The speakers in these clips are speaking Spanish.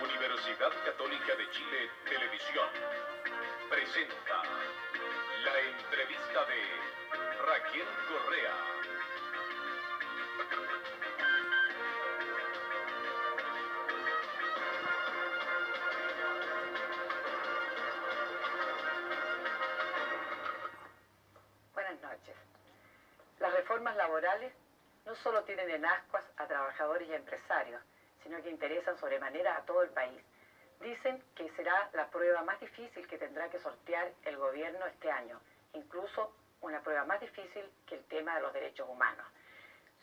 Universidad Católica de Chile Televisión presenta la entrevista de Raquel Correa. Buenas noches. Las reformas laborales no solo tienen en ascuas a trabajadores y a empresarios, sino que interesan sobremanera a todo el país. Dicen que será la prueba más difícil que tendrá que sortear el gobierno este año, incluso una prueba más difícil que el tema de los derechos humanos.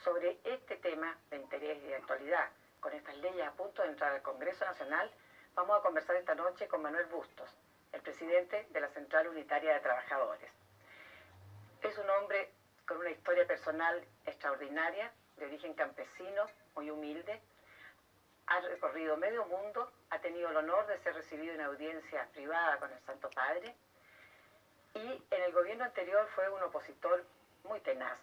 Sobre este tema de interés y de actualidad, con estas leyes a punto de entrar al Congreso Nacional, vamos a conversar esta noche con Manuel Bustos, el presidente de la Central Unitaria de Trabajadores. Es un hombre con una historia personal extraordinaria, de origen campesino, muy humilde. Ha recorrido medio mundo, ha tenido el honor de ser recibido en audiencia privada con el Santo Padre, y en el gobierno anterior fue un opositor muy tenaz,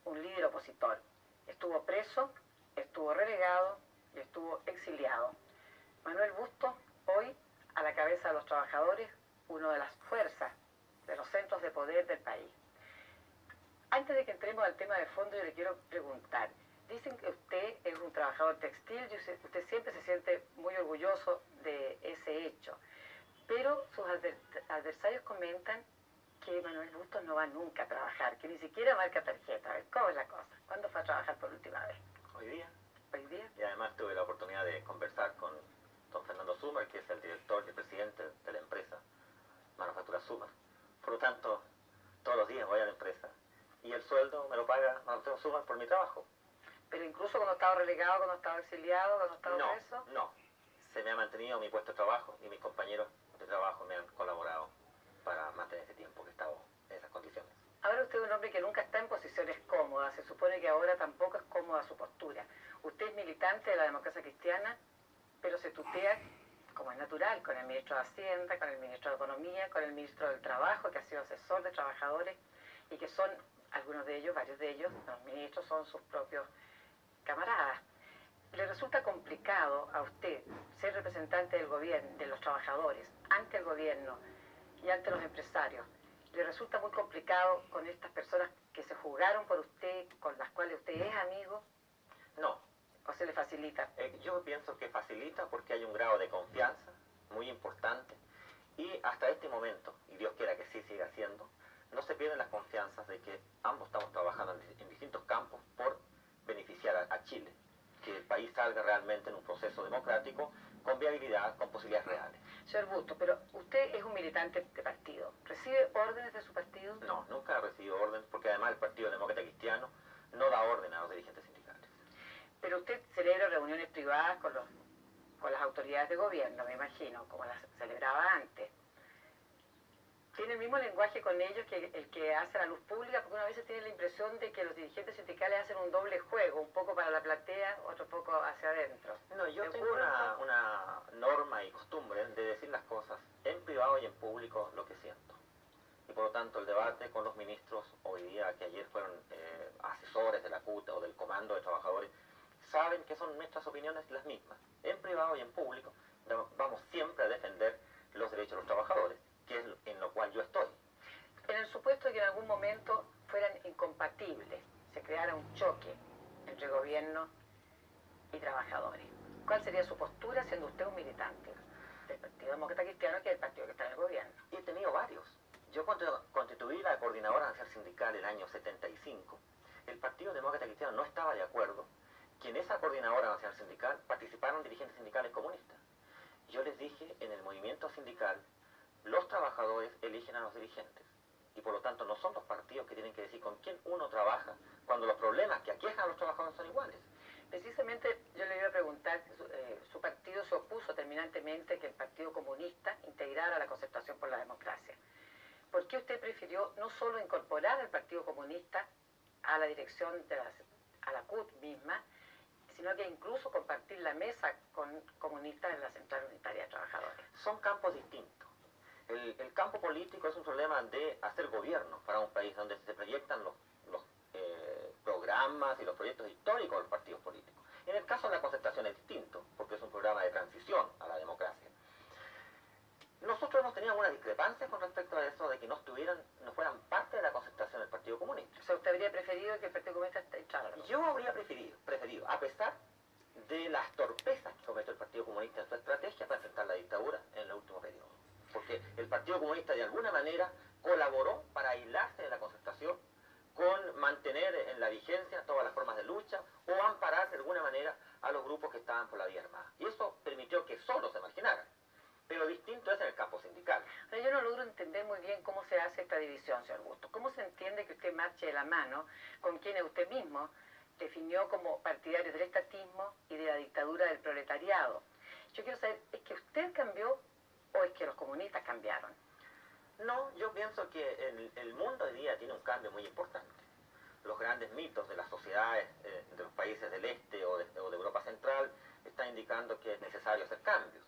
un líder opositor. Estuvo preso, estuvo relegado y estuvo exiliado. Manuel Bustos, hoy a la cabeza de los trabajadores, una de las fuerzas de los centros de poder del país. Antes de que entremos al tema de fondo, yo le quiero preguntar. Dicen que usted es un trabajador textil y usted siempre se siente muy orgulloso de ese hecho. Pero sus adversarios comentan que Manuel Bustos no va nunca a trabajar, que ni siquiera marca tarjeta. A ver, ¿cómo es la cosa? ¿Cuándo fue a trabajar por última vez? Hoy día. ¿Hoy día? Y además tuve la oportunidad de conversar con don Fernando Sumer, que es el director y el presidente de la empresa Manufactura Sumer. Por lo tanto, todos los días voy a la empresa y el sueldo me lo paga Manufactura Sumer por mi trabajo. Pero incluso cuando estaba relegado, cuando estaba exiliado, cuando estaba preso. No, se me ha mantenido mi puesto de trabajo y mis compañeros de trabajo me han colaborado para mantener ese tiempo que he estado en esas condiciones. Ahora usted es un hombre que nunca está en posiciones cómodas, se supone que ahora tampoco es cómoda su postura. Usted es militante de la democracia cristiana, pero se tutea, como es natural, con el ministro de Hacienda, con el ministro de Economía, con el ministro del Trabajo, que ha sido asesor de trabajadores, y que son, algunos de ellos, varios de ellos, los ministros son sus propios camaradas. ¿Le resulta complicado a usted ser representante del gobierno, de los trabajadores, ante el gobierno y ante los empresarios? ¿Le resulta muy complicado con estas personas que se jugaron por usted, con las cuales usted es amigo? No. ¿O se le facilita? Yo pienso que facilita porque hay un grado de confianza muy importante y hasta este momento, y Dios quiera que sí siga siendo, no se pierden las confianzas de que ambos estamos trabajando en distintos campos por beneficiar a Chile, que el país salga realmente en un proceso democrático con viabilidad, con posibilidades reales. Señor Bustos, pero usted es un militante de partido. ¿Recibe órdenes de su partido? No, nunca ha recibido órdenes porque además el Partido Demócrata Cristiano no da orden a los dirigentes sindicales. Pero usted celebra reuniones privadas con las autoridades de gobierno, me imagino, como las celebraba antes. ¿Tiene el mismo lenguaje con ellos que el que hace la luz pública? Porque una vez tiene la impresión de que los dirigentes sindicales hacen un doble juego, un poco para la platea, otro poco hacia adentro. No, yo tengo una norma y costumbre de decir las cosas en privado y en público lo que siento. Y por lo tanto el debate con los ministros hoy día, que ayer fueron asesores de la CUT o del Comando de Trabajadores, saben que son nuestras opiniones las mismas. En privado y en público vamos siempre a defender los derechos de los trabajadores, que es en lo cual yo estoy. En el supuesto de que en algún momento fueran incompatibles, se creara un choque entre gobierno y trabajadores, ¿cuál sería su postura siendo usted un militante del Partido Demócrata Cristiano, que es el partido que está en el gobierno? Y he tenido varios. Yo cuando constituí la Coordinadora Nacional Sindical el año 75, el Partido Demócrata Cristiano no estaba de acuerdo que en esa Coordinadora Nacional Sindical participaran dirigentes sindicales comunistas. Yo les dije, en el movimiento sindical, los trabajadores eligen a los dirigentes. Y por lo tanto no son los partidos que tienen que decir con quién uno trabaja cuando los problemas que aquejan a los trabajadores son iguales. Precisamente yo le iba a preguntar, su partido se opuso terminantemente que el Partido Comunista integrara la Concertación por la Democracia. ¿Por qué usted prefirió no solo incorporar al Partido Comunista a la dirección a la CUT misma, sino que incluso compartir la mesa con comunistas en la Central Unitaria de Trabajadores? Son campos distintos. El campo político es un problema de hacer gobierno para un país donde se proyectan los programas y los proyectos históricos de los partidos políticos. En el caso de la preferido, a pesar de las torpezas que cometió el Partido Comunista en su estrategia para enfrentar la dictadura en el último periodo. Porque el Partido Comunista de alguna manera colaboró para aislarse de la concertación, con mantener en la vigencia todas las formas de lucha o amparar de alguna manera a los grupos que estaban por la vía armada. Y eso permitió que solo se marginaran. Pero distinto es en el campo sindical. Pero yo no logro entender muy bien cómo se hace esta división, señor Bustos. ¿Cómo se entiende que usted marche de la mano con quienes usted mismo definió como partidarios del estatismo y de la dictadura del proletariado? Yo quiero saber, ¿es que usted cambió o es que los comunistas cambiaron? No, yo pienso que el mundo hoy día tiene un cambio muy importante. Los grandes mitos de las sociedades de los países del este o de Europa Central están indicando que es necesario hacer cambios.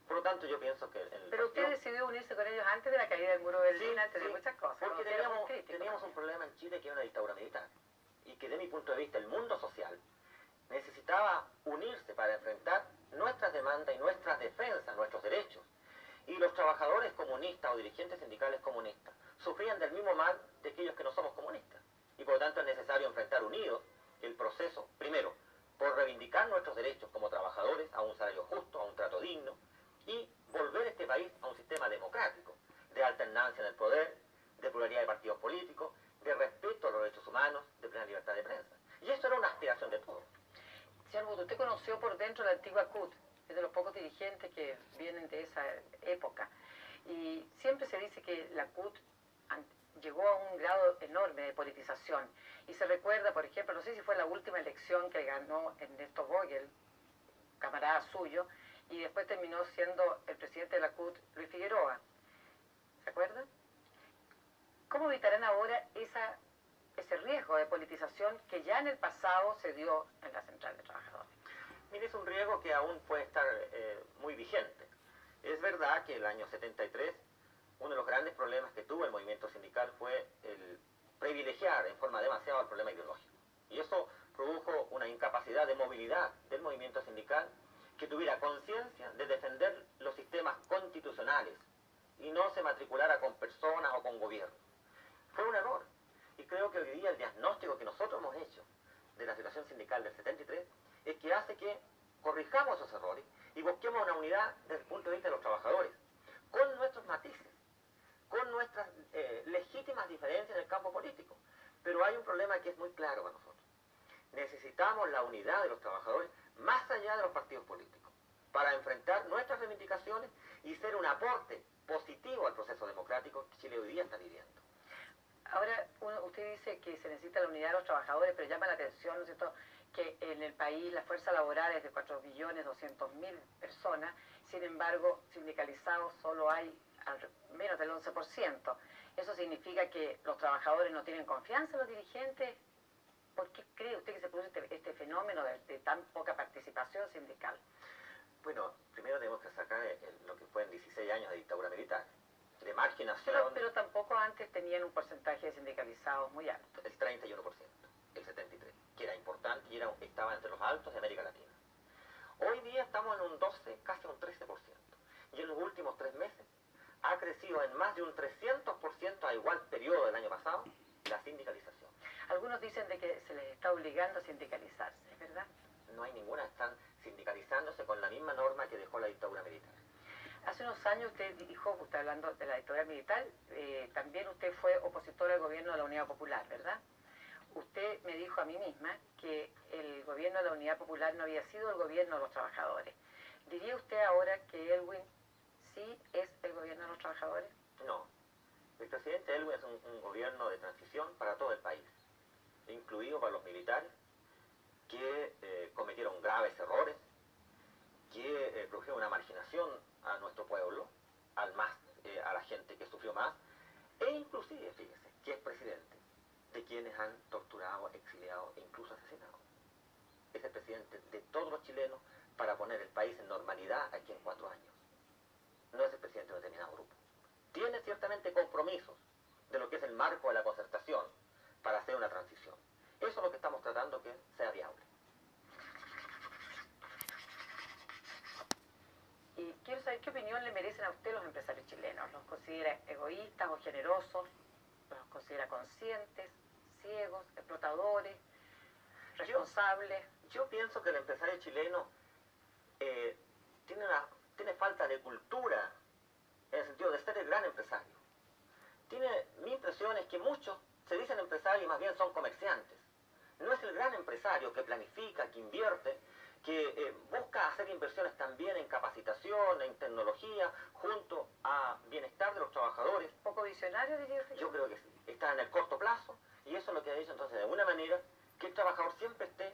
Por lo tanto, yo pienso que... Pero usted decidió unirse con ellos antes de la caída del muro de Berlín, antes de muchas cosas. Porque teníamos un problema en Chile que era una dictadura militar. Y que, desde mi punto de vista, el mundo social necesitaba unirse para enfrentar nuestras demandas y nuestras defensas, nuestros derechos. Y los trabajadores comunistas o dirigentes sindicales comunistas sufrían del mismo mal de aquellos que no somos comunistas. Y por lo tanto es necesario enfrentar unidos el proceso, primero, por reivindicar nuestros derechos como trabajadores a un salario justo, a un trato digno, y volver este país a un sistema democrático, de alternancia en el poder, de pluralidad de partidos políticos, de respeto a los derechos humanos, de plena libertad de prensa. Y eso era una aspiración de todos. Señor Bustos, usted conoció por dentro la antigua CUT, es de los pocos dirigentes que vienen de esa época. Y siempre se dice que la CUT llegó a un grado enorme de politización. Y se recuerda, por ejemplo, no sé si fue la última elección que ganó Ernesto Vogel, camarada suyo, y después terminó siendo el presidente de la CUT, Luis Figueroa. ¿Se acuerdan? ¿Cómo evitarán ahora ese riesgo de politización que ya en el pasado se dio en la Central de Trabajadores? Mire, es un riesgo que aún puede estar muy vigente. Es verdad que el año 73, uno de los grandes problemas que tuvo el movimiento sindical fue el privilegiar en forma demasiado el problema ideológico. Y eso produjo una incapacidad de movilidad del movimiento sindical que tuviera conciencia de defender los sistemas constitucionales y no se matriculara con personas o con gobiernos. Fue un error. Y creo que hoy día el diagnóstico que nosotros hemos hecho de la situación sindical del 73 es que hace que corrijamos esos errores y busquemos una unidad desde el punto de vista de los trabajadores, con nuestros matices, con nuestras legítimas diferencias en el campo político. Pero hay un problema que es muy claro para nosotros. Necesitamos la unidad de los trabajadores más allá de los partidos políticos, para enfrentar nuestras reivindicaciones y ser un aporte positivo al proceso democrático que Chile hoy día está viviendo. Ahora, usted dice que se necesita la unidad de los trabajadores, pero llama la atención, ¿no es cierto?, que en el país la fuerza laboral es de 4.200.000 personas, sin embargo, sindicalizados solo hay menos del 11%. ¿Eso significa que los trabajadores no tienen confianza en los dirigentes? ¿Por qué cree usted que se produce este fenómeno de tan poca participación sindical? Bueno, primero tenemos que sacar lo que fue en 16 años de dictadura militar, de marginación. Pero tampoco antes tenían un porcentaje de sindicalizados muy alto. El 31%, el 73%, que era importante y estaba entre los altos de América Latina. Hoy día estamos en un 12, casi un 13%. Y en los últimos 3 meses ha crecido en más de un 300% a igual periodo del año pasado la sindicalización. Algunos dicen de que se les está obligando a sindicalizarse, ¿es verdad? No hay ninguna, están sindicalizándose con la misma norma que dejó la dictadura militar. Hace unos años usted dijo, usted hablando de la dictadura militar, también usted fue opositor al gobierno de la Unidad Popular, ¿verdad? Usted me dijo a mí misma que el gobierno de la Unidad Popular no había sido el gobierno de los trabajadores. ¿Diría usted ahora que Elwin sí es el gobierno de los trabajadores? No. El presidente Elwin es un gobierno de transición para todo el país, incluido para los militares, que cometieron graves errores, que produjeron una marginación a nuestro pueblo, a la gente que sufrió más, e inclusive, fíjese, que es presidente de quienes han torturado, exiliado e incluso asesinado. Es el presidente de todos los chilenos para poner el país en normalidad aquí en 4 años. No es el presidente de un determinado grupo. Tiene ciertamente compromisos de lo que es el marco de la concertación para hacer una transición. Eso es lo que estamos tratando que sea viable. Y quiero saber qué opinión le merecen a usted los empresarios chilenos. ¿Los considera egoístas o generosos? ¿Los considera conscientes, ciegos, explotadores, responsable. Yo pienso que el empresario chileno tiene falta de cultura, en el sentido de ser el gran empresario. Mi impresión es que muchos se dicen empresarios y más bien son comerciantes. No es el gran empresario que planifica, que invierte, que busca hacer inversiones también en capacitación, en tecnología, junto a bienestar de los trabajadores. ¿Poco visionario, diría usted? Yo creo que sí. Está en el corto plazo, y eso es lo que ha dicho entonces de alguna manera, que el trabajador siempre esté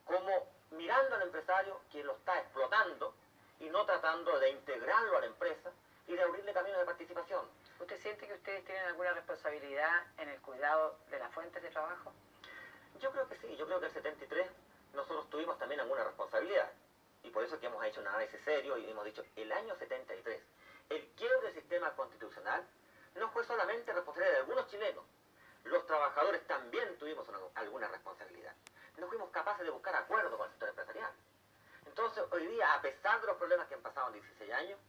como mirando al empresario que lo está explotando y no tratando de integrarlo a la empresa y de abrirle caminos de participación. ¿Usted siente que ustedes tienen alguna responsabilidad en el cuidado de las fuentes de trabajo? Yo creo que sí, yo creo que el 73 nosotros tuvimos también alguna responsabilidad. Y por eso que hemos hecho un análisis serio y hemos dicho, el año 73, el quiebre del sistema constitucional no fue solamente responsabilidad de algunos chilenos. Los trabajadores también tuvimos alguna responsabilidad. No fuimos capaces de buscar acuerdo con el sector empresarial. Entonces, hoy día, a pesar de los problemas que han pasado en 16 años,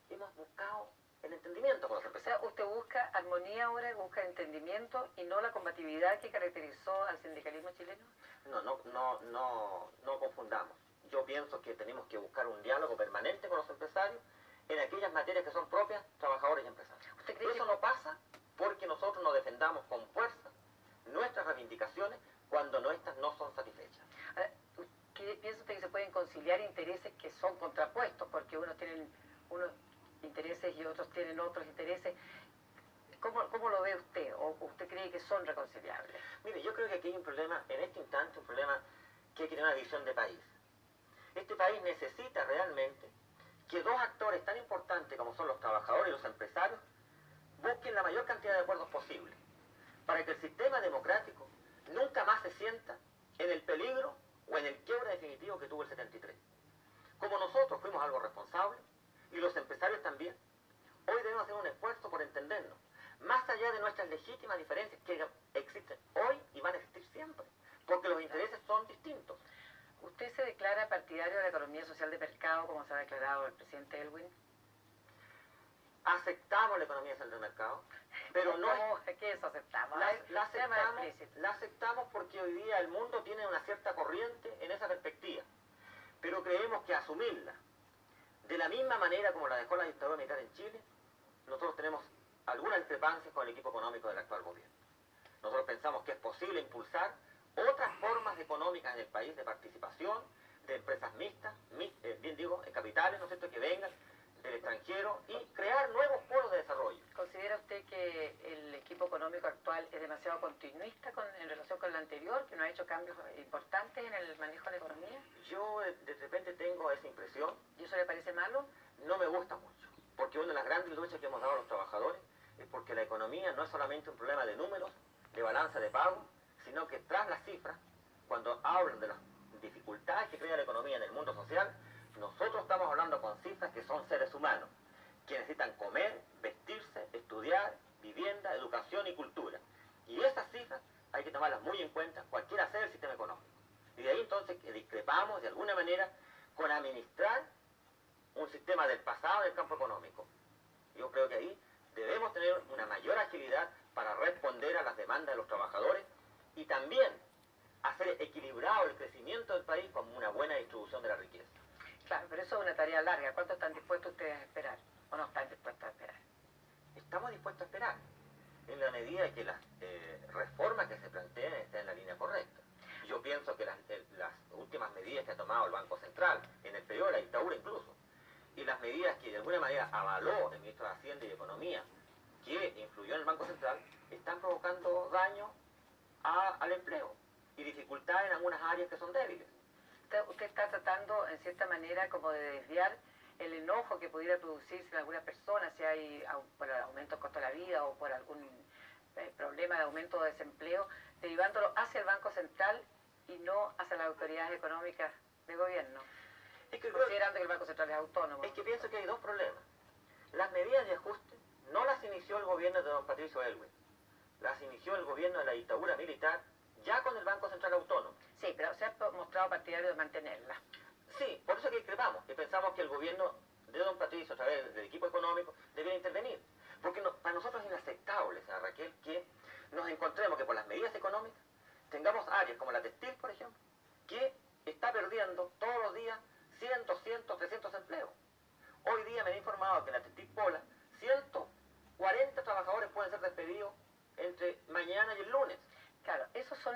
hemos buscado el entendimiento con los O empresarios. sea, usted busca armonía ahora, busca entendimiento y no la combatividad que caracterizó al sindicalismo chileno. No confundamos. Yo pienso que tenemos que buscar un diálogo permanente con los empresarios en aquellas materias que son propias, trabajadores y empresarios. ¿Usted cree Pero eso no pasa porque nosotros nos defendamos con fuerza nuestras reivindicaciones cuando nuestras no son satisfechas. ¿Piensa usted que se pueden conciliar intereses que son contrapuestos? Porque unos tienen unos intereses y otros tienen otros intereses. ¿Cómo lo ve usted? ¿O usted cree que son reconciliables? Mire, yo creo que aquí hay un problema, en este instante, un problema que hay que tener una visión de país. Este país necesita realmente que dos actores tan importantes como son los trabajadores y los empresarios busquen la mayor cantidad de acuerdos posible para que el sistema democrático nunca más se sienta en el peligro o en el quiebre definitivo que tuvo el 73. Como nosotros fuimos algo responsable y los empresarios también, hoy debemos hacer un esfuerzo por entendernos, más allá de nuestras legítimas diferencias que existen hoy y van a existir siempre, porque los intereses son distintos. ¿Usted se declara partidario de la economía social de mercado, como se ha declarado el presidente Elwin? Aceptamos la economía social del mercado, pero no... ¿Qué es aceptamos? La aceptamos porque hoy día el mundo tiene una cierta corriente en esa perspectiva, pero creemos que asumirla de la misma manera como la dejó la dictadura militar en Chile, nosotros tenemos algunas discrepancias con el equipo económico del actual gobierno. Nosotros pensamos que es posible impulsar otras formas económicas en el país de participación, de empresas mixtas, capitales, ¿no es cierto?, que vengan del extranjero y crear nuevos polos de desarrollo. ¿Considera usted que el equipo económico actual es demasiado continuista en relación con el anterior, que no ha hecho cambios importantes en el manejo de la economía? Yo de repente tengo esa impresión. ¿Y eso le parece malo? No me gusta mucho, porque una de las grandes luchas que hemos dado a los trabajadores es porque la economía no es solamente un problema de números, de balanza de pago, sino que tras las cifras, cuando hablan de las dificultades que crea la economía en el mundo social, nosotros estamos hablando con cifras que son seres humanos, que necesitan comer, vestirse, estudiar, vivienda, educación y cultura. Y esas cifras hay que tomarlas muy en cuenta, cualquiera sea el sistema económico. Y de ahí entonces que discrepamos de alguna manera con administrar un sistema del pasado del campo económico. Yo creo que ahí debemos tener una mayor agilidad para responder a las demandas de los trabajadores y también hacer equilibrado el crecimiento del país con una buena distribución de la riqueza. Claro, pero eso es una tarea larga. ¿Cuánto están dispuestos ustedes a esperar? ¿O no están dispuestos a esperar? Estamos dispuestos a esperar, en la medida que las reformas que se plantean estén en la línea correcta. Yo pienso que las últimas medidas que ha tomado el Banco Central, en el periodo de la dictadura incluso, y las medidas que de alguna manera avaló el ministro de Hacienda y Economía, que influyó en el Banco Central, están provocando daño al empleo y dificultad en algunas áreas que son débiles. Usted está tratando, en cierta manera, como de desviar el enojo que pudiera producirse en algunas personas, si hay por el aumento del costo de la vida o por algún problema de aumento de desempleo, derivándolo hacia el Banco Central y no hacia las autoridades económicas de gobierno, considerando que el Banco Central es autónomo. Es que pienso que hay dos problemas. Las medidas de ajuste no las inició el gobierno de don Patricio Elwin, las inició el gobierno de la dictadura militar, ya con el Banco Central autónomo. Sí, pero se ha mostrado partidario de mantenerla. Sí, por eso que discrepamos, que pensamos que el gobierno de don Patricio, a través del equipo económico, debiera intervenir. Porque para nosotros es inaceptable, señora Raquel, que nos encontremos que por las medidas económicas Tengamos áreas como la textil, por ejemplo, que está perdiendo todos los días 100, 200, 300 empleos. Hoy día me han informado que en la textil Pola 140 trabajadores pueden ser despedidos entre mañana y el lunes. Claro, esos son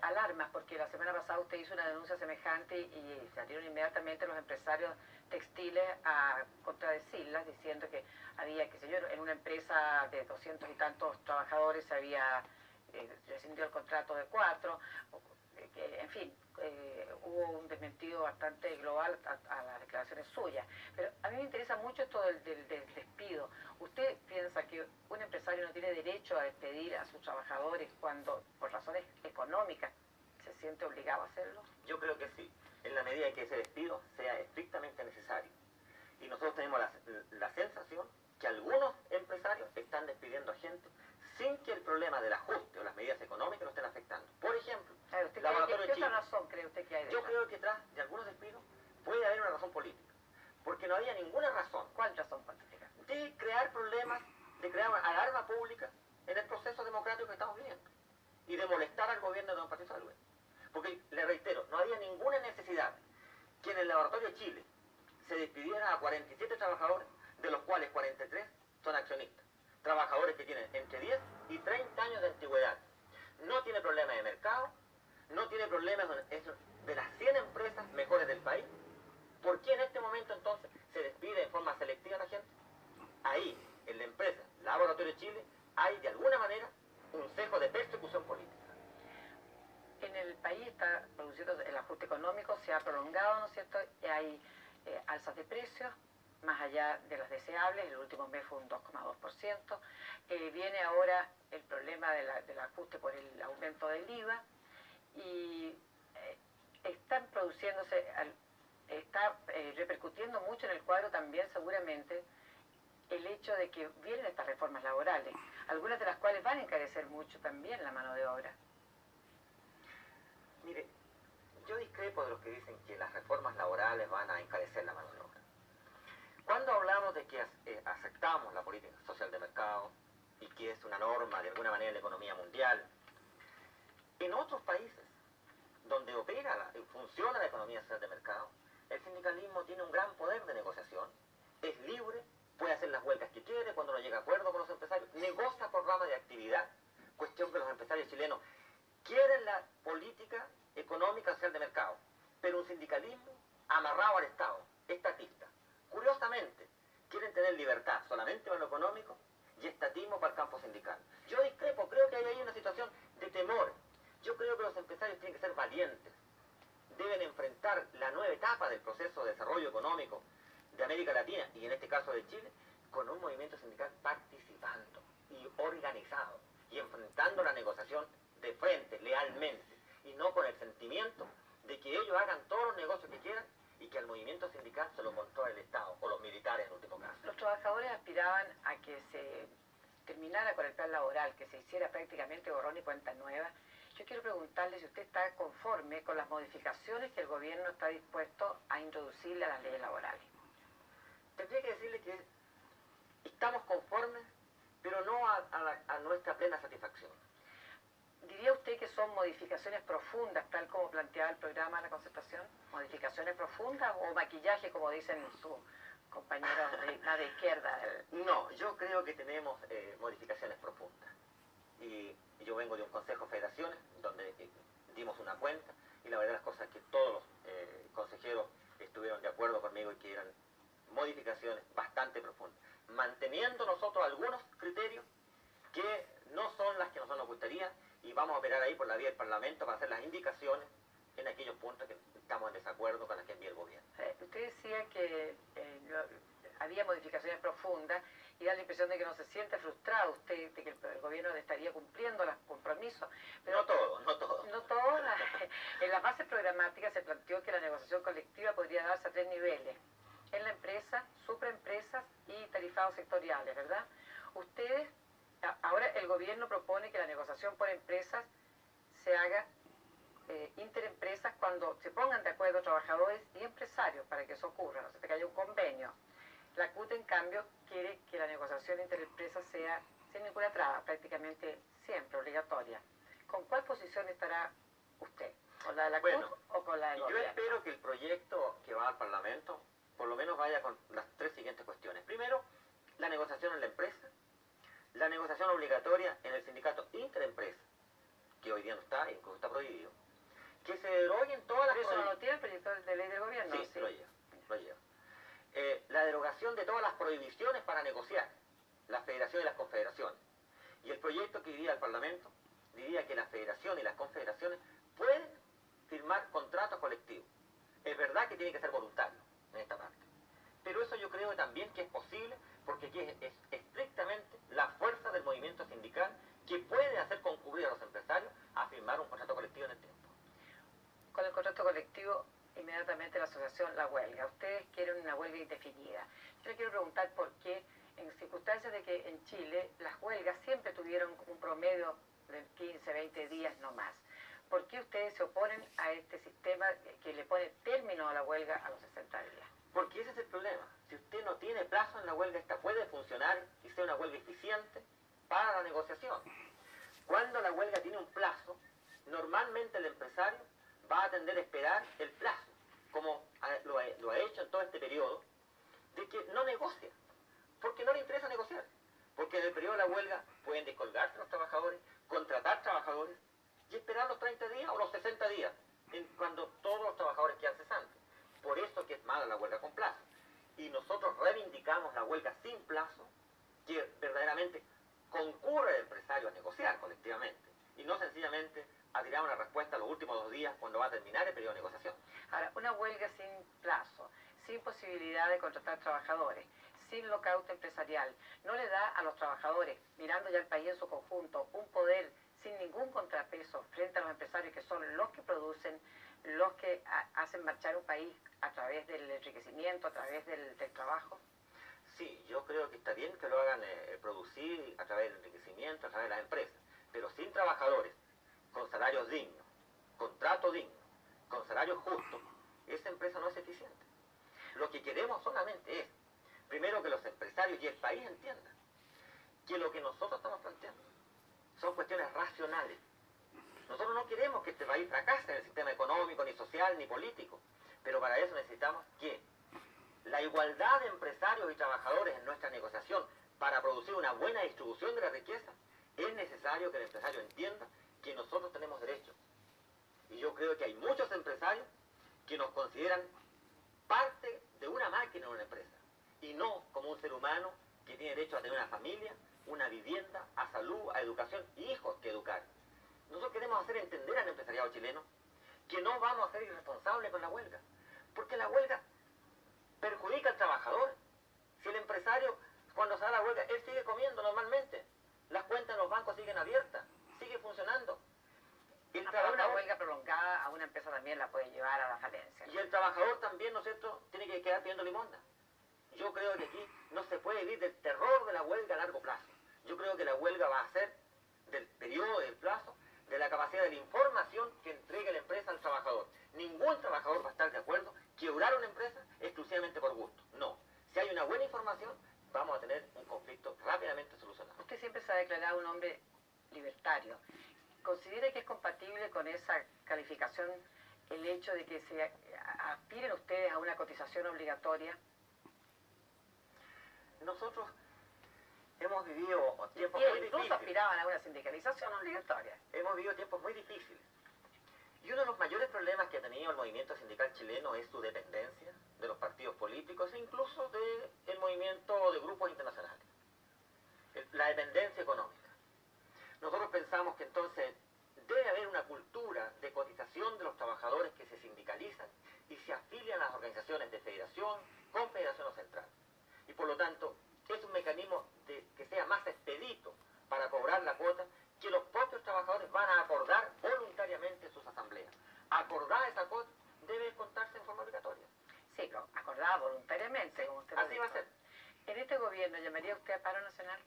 alarmas, porque la semana pasada usted hizo una denuncia semejante y salieron inmediatamente los empresarios textiles a contradecirlas, diciendo que había, qué sé yo, en una empresa de 200 y tantos trabajadores se había rescindido el contrato de 4, en fin, hubo un desmentido bastante global a las declaraciones suyas. Pero a mí me interesa mucho esto del despido. ¿Usted piensa que un empresario no tiene derecho a despedir a sus trabajadores cuando, por razones económicas, se siente obligado a hacerlo? Yo creo que sí, en la medida en que ese despido sea estrictamente necesario. Y nosotros tenemos la sensación que algunos empresarios están despidiendo a gente sin que el problema del ajuste o las medidas económicas lo estén afectando. Por ejemplo, ¿Qué otra razón cree usted que hay? Yo creo que detrás de algunos despidos puede haber una razón política, porque no había ninguna razón. ¿Cuál razón política? De crear problemas, de crear una alarma pública en el proceso democrático que estamos viviendo y de molestar al gobierno de don Patricio Aylwin. Porque, le reitero, no había ninguna necesidad que en el Laboratorio Chile se despidiera a 47 trabajadores, de los cuales 43 son accionistas. Trabajadores que tienen entre 10 y 30 años de antigüedad. No tiene problemas de mercado, no tiene problemas de las 100 empresas mejores del país. ¿Por qué en este momento entonces se despide en forma selectiva a la gente? Ahí, en la empresa Laboratorio Chile, hay de alguna manera un sesgo de persecución política. En el país está produciendo el ajuste económico, se ha prolongado, ¿no es cierto? Hay alzas de precios, más allá de las deseables, el último mes fue un 2,2%. Viene ahora el problema del ajuste por el aumento del IVA y están produciéndose, está repercutiendo mucho en el cuadro también seguramente el hecho de que vienen estas reformas laborales, algunas de las cuales van a encarecer mucho también la mano de obra. Mire, yo discrepo de los que dicen que las reformas laborales van a encarecer la mano de obra. Cuando hablamos de que aceptamos la política social de mercado y que es una norma de alguna manera en la economía mundial, en otros países donde opera y funciona la economía social de mercado, el sindicalismo tiene un gran poder de negociación, es libre, puede hacer las huelgas que quiere cuando no llega a acuerdo con los empresarios, negocia por rama de actividad, cuestión que los empresarios chilenos quieren la política económica social de mercado, pero un sindicalismo amarrado al Estado, estatista. Curiosamente, quieren tener libertad solamente para lo económico y estatismo para el campo sindical. Yo discrepo, creo que hay ahí una situación de temor. Yo creo que los empresarios tienen que ser valientes. Deben enfrentar la nueva etapa del proceso de desarrollo económico de América Latina, y en este caso de Chile, con un movimiento sindical participando y organizado, y enfrentando la negociación de frente, lealmente, y no con el sentimiento de que ellos hagan todos los negocios que quieran y que al movimiento sindical se lo controla el Estado, o los militares en último caso. Los trabajadores aspiraban a que se terminara con el plan laboral, que se hiciera prácticamente borrón y cuenta nueva. Yo quiero preguntarle si usted está conforme con las modificaciones que el gobierno está dispuesto a introducirle a las leyes laborales. Tendría que decirle que estamos conformes, pero no a nuestra plena satisfacción. ¿Diría usted que son modificaciones profundas, tal como planteaba el programa de la concertación? ¿Modificaciones profundas o maquillaje, como dicen sus compañeros de izquierda? No, yo creo que tenemos modificaciones profundas. Y yo vengo de un consejo de federaciones donde dimos una cuenta, y la verdad las cosas es que todos los consejeros estuvieron de acuerdo conmigo y que eran modificaciones bastante profundas, manteniendo nosotros algunos criterios que no son las que nosotros nos gustaría, y vamos a operar ahí por la vía del Parlamento para hacer las indicaciones en aquellos puntos que estamos en desacuerdo con las que envía el gobierno. Usted decía que había modificaciones profundas y da la impresión de que no se siente frustrado usted, de que el gobierno estaría cumpliendo los compromisos. Pero no todo. No todo. En la base programática se planteó que la negociación colectiva podría darse a 3 niveles. En la empresa, supraempresas y tarifados sectoriales, ¿verdad? Ustedes, ahora el gobierno propone que la negociación por empresas se haga interempresas cuando se pongan de acuerdo trabajadores y empresarios para que eso ocurra, no se que haya un convenio. La CUT, en cambio, quiere que la negociación interempresas sea sin ninguna traba, prácticamente siempre obligatoria. ¿con cuál posición estará usted? ¿Con la de la Bueno, CUT o con la del yo gobierno? espero que el proyecto que va al Parlamento por lo menos vaya con las tres siguientes cuestiones. Primero, la negociación en la empresa, la negociación obligatoria en el sindicato interempresa, que hoy día no está, incluso está prohibido, que se deroguen todas las... ¿Pero eso no lo tiene el proyecto de ley del gobierno? Sí, lo lleva, lo lleva. La derogación de todas las prohibiciones para negociar, las federaciones y las confederaciones. Y el proyecto que iría al Parlamento diría que las federaciones y las confederaciones pueden firmar contratos colectivos. Es verdad que tiene que ser voluntario en esta parte. Pero eso yo creo también que es posible porque aquí es estrictamente la fuerza del movimiento sindical que puede hacer concurrir a los empresarios a firmar un contrato colectivo en el tiempo. Con el contrato colectivo, inmediatamente la asociación la huelga. Ustedes quieren una huelga indefinida. Yo le quiero preguntar por qué, en circunstancias de que en Chile las huelgas siempre tuvieron un promedio de 15, 20 días no más. ¿Por qué ustedes se oponen a este sistema que le pone término a la huelga a los 60 días? Porque ese es el problema. Si usted no tiene plazo en la huelga, esta puede funcionar y ser una huelga eficiente para la negociación. Cuando la huelga tiene un plazo, normalmente el empresario va a tender a esperar el plazo, como lo ha hecho en todo este periodo, de que no negocia, porque no le interesa negociar. Porque en el periodo de la huelga pueden descolgarse los trabajadores, contratar trabajadores y esperar los 30 días o los 60 días, cuando todos los trabajadores quedan cesantes. Por eso que es mala la huelga con plazo. Y nosotros reivindicamos la huelga sin plazo, que verdaderamente concurre el empresario a negociar colectivamente, y no sencillamente a tirar una respuesta los últimos 2 días cuando va a terminar el periodo de negociación. Ahora, una huelga sin plazo, sin posibilidad de contratar trabajadores, sin lockout empresarial, no le da a los trabajadores, mirando ya el país en su conjunto, un poder sin ningún contrapeso frente a los empresarios que son los que producen, los que hacen marchar un país a través del enriquecimiento, a través del trabajo. Sí, yo creo que está bien que lo hagan producir a través del enriquecimiento, a través de las empresas, pero sin trabajadores, con salarios dignos, contrato digno, con salarios justos, esa empresa no es eficiente. Lo que queremos solamente es, primero, que los empresarios y el país entiendan que lo que nosotros estamos planteando son cuestiones racionales. Nosotros no queremos que este país fracase en el sistema económico, ni social, ni político, pero para eso necesitamos que la igualdad de empresarios y trabajadores en nuestra negociación para producir una buena distribución de la riqueza, es necesario que el empresario entienda que nosotros tenemos derechos. Y yo creo que hay muchos empresarios que nos consideran parte de una máquina en una empresa, y no como un ser humano que tiene derecho a tener una familia, una vivienda, a salud, a educación y hijos que educar. Nosotros queremos hacer entender al empresariado chileno que no vamos a ser irresponsables con la huelga, porque la huelga perjudica al trabajador. Si el empresario, cuando se da la huelga, él sigue comiendo normalmente, las cuentas en los bancos siguen abiertas, sigue funcionando. Pero una huelga prolongada a una empresa también la puede llevar a la falencia. Y el trabajador también, ¿no es cierto?, tiene que quedar pidiendo limosna. Yo creo que aquí no se puede vivir del terror de la huelga a largo plazo. Yo creo que la huelga va a ser del periodo, del plazo, de la capacidad de la información que entregue la empresa al trabajador. Ningún trabajador va a estar de acuerdo quebrar una empresa exclusivamente por gusto. No. Si hay una buena información, vamos a tener un conflicto rápidamente solucionado. Usted siempre se ha declarado un hombre libertario. ¿Considera que es compatible con esa calificación el hecho de que se aspiren ustedes a una cotización obligatoria? Nosotros hemos vivido tiempos Y muy incluso difíciles. aspiraban a una sindicalización obligatoria. Hemos vivido tiempos muy difíciles. Y uno de los mayores problemas que ha tenido el movimiento sindical chileno es su dependencia de los partidos políticos e incluso del movimiento de grupos internacionales. La dependencia económica. Nosotros pensamos que entonces debe haber una cultura de cotización de los trabajadores que se sindicalizan y se afilian a las organizaciones de federación, confederación o central. Y por lo tanto, es un mecanismo que sea más expedito para cobrar la cuota, que los propios trabajadores van a acordar voluntariamente sus asambleas. Acordar esa cuota debe contarse en forma obligatoria. Sí, pero acordada voluntariamente, como usted lo Así va a dijo. ser. ¿En este gobierno llamaría usted a paro nacional?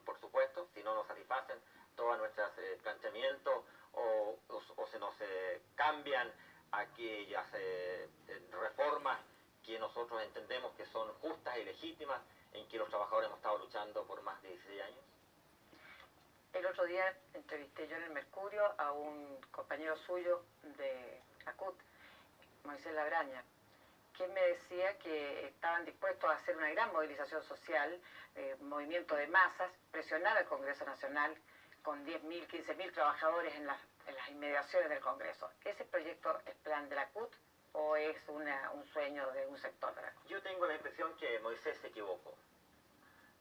Por supuesto, si no nos satisfacen todos nuestros planteamientos o se nos cambian aquellas reformas que nosotros entendemos que son justas y legítimas, en que los trabajadores hemos estado luchando por más de 16 años. El otro día entrevisté yo en el Mercurio a un compañero suyo de la CUT, Moisés Labraña, quien me decía que estaban dispuestos a hacer una gran movilización social, movimiento de masas, presionar al Congreso Nacional con 10.000, 15.000 trabajadores en las inmediaciones del Congreso. ¿Ese proyecto es plan de la CUT o es un sueño de un sector de la CUT? Yo tengo la impresión que Moisés se equivocó.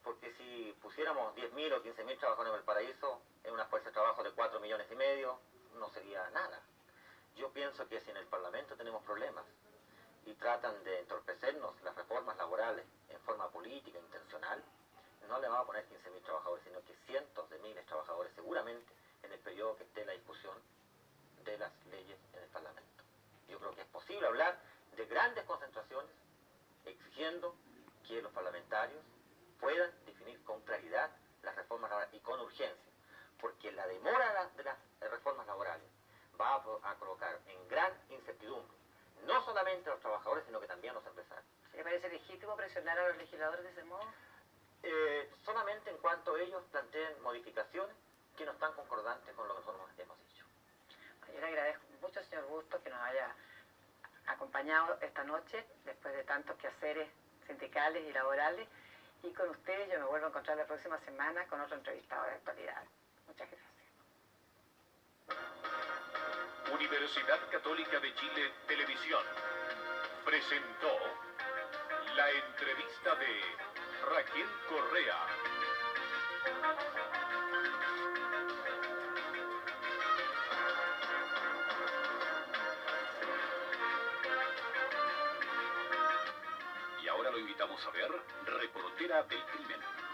Porque si pusiéramos 10.000 o 15.000 trabajadores en Valparaíso, en una fuerza de trabajo de 4,5 millones, no sería nada. Yo pienso que si en el Parlamento tenemos problemas y tratan de entorpecernos las reformas laborales en forma política, intencional, no le vamos a poner 15.000 trabajadores, sino que cientos de miles de trabajadores, seguramente, en el periodo que esté la discusión de las leyes en el Parlamento. Yo creo que es posible hablar de grandes concentraciones, exigiendo que los parlamentarios puedan definir con claridad las reformas laborales y con urgencia, porque la demora de las reformas laborales va a colocar en gran incertidumbre no solamente a los trabajadores, sino que también a los empresarios. ¿Le parece legítimo presionar a los legisladores de ese modo? Solamente en cuanto ellos planteen modificaciones que no están concordantes con lo que nosotros hemos dicho. Yo le agradezco mucho, señor Bustos, que nos haya acompañado esta noche, después de tantos quehaceres sindicales y laborales, y con ustedes yo me vuelvo a encontrar la próxima semana con otro entrevistado de actualidad. Muchas gracias. Universidad Católica de Chile Televisión presentó la entrevista de Raquel Correa. Y ahora lo invitamos a ver Reportera del Crimen.